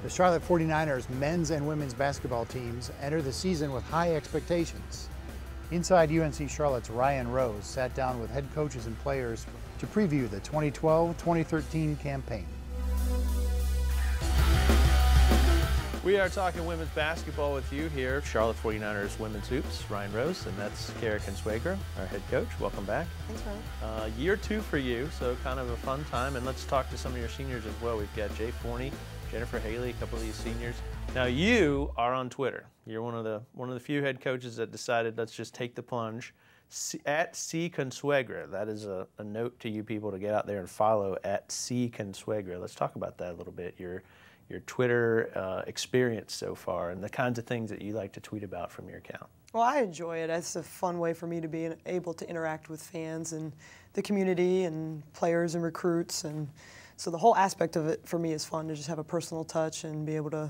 The Charlotte 49ers men's and women's basketball teams enter the season with high expectations. Inside UNC Charlotte's Ryan Rose sat down with head coaches and players to preview the 2012-2013 campaign. We are talking women's basketball with you here, Charlotte 49ers women's hoops, Ryan Rose, and that's Cara Consuegra, our head coach. Welcome back. Thanks, Ryan. Year 2 for you, so kind of a fun time. And let's talk to some of your seniors as well. We've got Jay Forney, Jennifer Hailey, a couple of these seniors. Now you are on Twitter. You're one of the few head coaches that decided let's just take the plunge. At C Consuegra, that is a note to you people to get out there and follow at C Consuegra. Let's talk about that a little bit. Your Twitter experience so far and the kinds of things that you like to tweet about from your account. Well, I enjoy it. It's a fun way for me to be able to interact with fans and the community and players and recruits. And so the whole aspect of it for me is fun to just have a personal touch and be able to,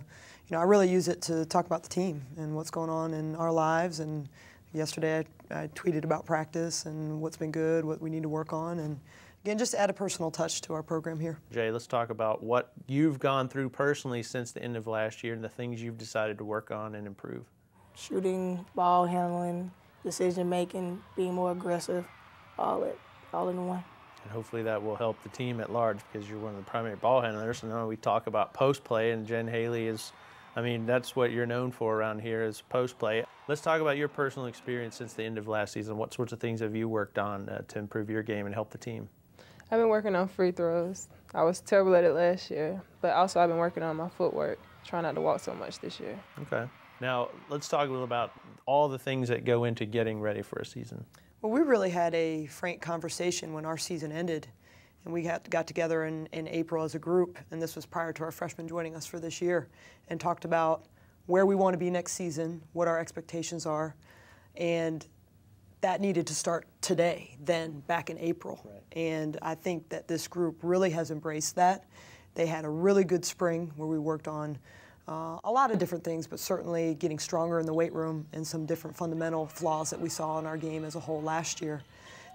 I really use it to talk about the team and what's going on in our lives. And yesterday I tweeted about practice and what's been good, what we need to work on. And again, just to add a personal touch to our program here. Jay, let's talk about what you've gone through personally since the end of last year and the things you've decided to work on and improve. Shooting, ball handling, decision making, being more aggressive, all in one. And hopefully that will help the team at large because you're one of the primary ball handlers. And now we talk about post play, and Jen Hailey is, that's what you're known for around here is post play. Let's talk about your personal experience since the end of last season. What sorts of things have you worked on to improve your game and help the team? I've been working on free throws. I was terrible at it last year, but also I've been working on my footwork, trying not to walk so much this year. Okay. Now, let's talk a little about all the things that go into getting ready for a season. Well, we really had a frank conversation when our season ended, and we got together in April as a group, and this was prior to our freshmen joining us for this year, and talked about where we want to be next season, what our expectations are, and that needed to start today, then back in April. Right. And I think that this group really has embraced that. They had a really good spring where we worked on a lot of different things, but certainly getting stronger in the weight room and some different fundamental flaws that we saw in our game as a whole last year.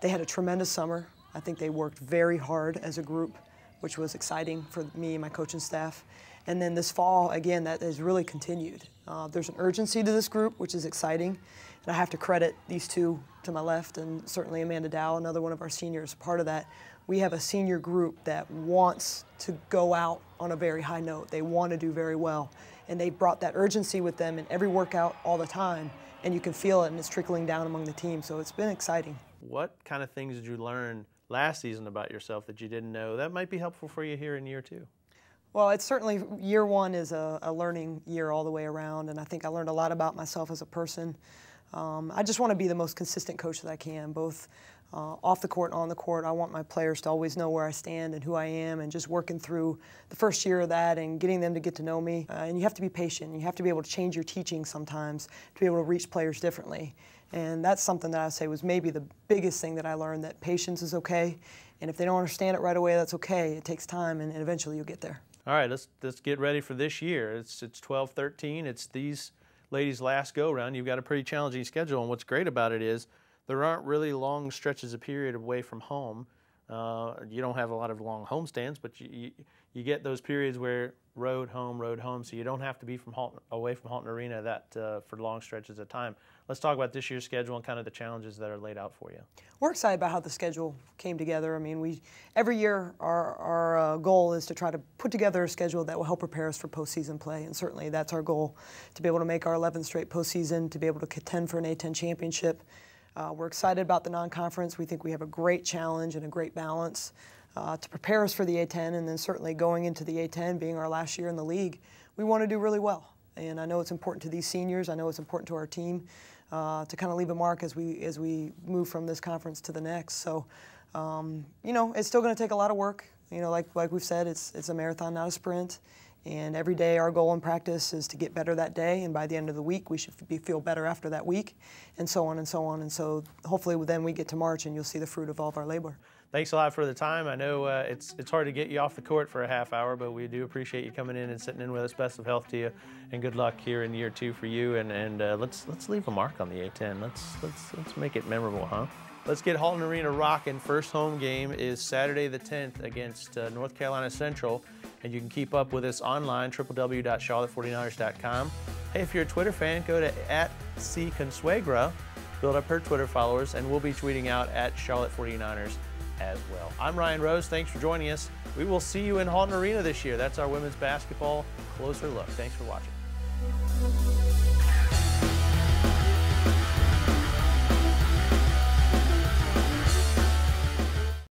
They had a tremendous summer. I think they worked very hard as a group, which was exciting for me and my coaching staff. And then this fall, again, that has really continued. There's an urgency to this group, which is exciting. And I have to credit these two to my left, and certainly Amanda Dow, another one of our seniors, part of that. We have a senior group that wants to go out on a very high note. They want to do very well. And they brought that urgency with them in every workout all the time. And you can feel it, and it's trickling down among the team. So it's been exciting. What kind of things did you learn last season about yourself that you didn't know that might be helpful for you here in year 2? Well, it's certainly, year 1 is a learning year all the way around. And I think I learned a lot about myself as a person. I just want to be the most consistent coach that I can, both off the court and on the court. I want my players to always know where I stand and who I am, and just working through the first year of that and getting them to get to know me. And you have to be patient. You have to be able to change your teaching sometimes to be able to reach players differently. And that's something that I say was maybe the biggest thing that I learned, that patience is okay. And if they don't understand it right away, that's okay. It takes time, and eventually you'll get there. All right, let's get ready for this year. It's 12-13. It's these ladies' last go-round. You've got a pretty challenging schedule, and what's great about it is there aren't really long stretches of period away from home. You don't have a lot of long homestands, but you get those periods where road, home, so you don't have to be away from Halton Arena for long stretches of time. Let's talk about this year's schedule and kind of the challenges that are laid out for you. We're excited about how the schedule came together. Every year our goal is to try to put together a schedule that will help prepare us for postseason play, and certainly that's our goal, to be able to make our 11th straight postseason, to be able to contend for an A-10 championship. We're excited about the non-conference. We think we have a great challenge and a great balance to prepare us for the A-10, and then certainly going into the A-10, being our last year in the league, we want to do really well. And I know it's important to these seniors. I know it's important to our team to kind of leave a mark as we move from this conference to the next. So, it's still going to take a lot of work. Like we've said, it's a marathon, not a sprint. And every day our goal in practice is to get better that day, and by the end of the week we should feel better after that week, and so on and so on. And so hopefully then we get to March and you'll see the fruit of all of our labor. Thanks a lot for the time. I know it's hard to get you off the court for a half hour, but we do appreciate you coming in and sitting in with us. Best of health to you, and good luck here in year 2 for you. And let's leave a mark on the A-10. Let's make it memorable, huh? Let's get Halton Arena rocking. First home game is Saturday the 10th against North Carolina Central. And you can keep up with us online, www.charlotte49ers.com. Hey, if you're a Twitter fan, go to @CConsuegra, build up her Twitter followers, and we'll be tweeting out @Charlotte49ers as well. I'm Ryan Rose. Thanks for joining us. We will see you in Halton Arena this year. That's our women's basketball closer look. Thanks for watching.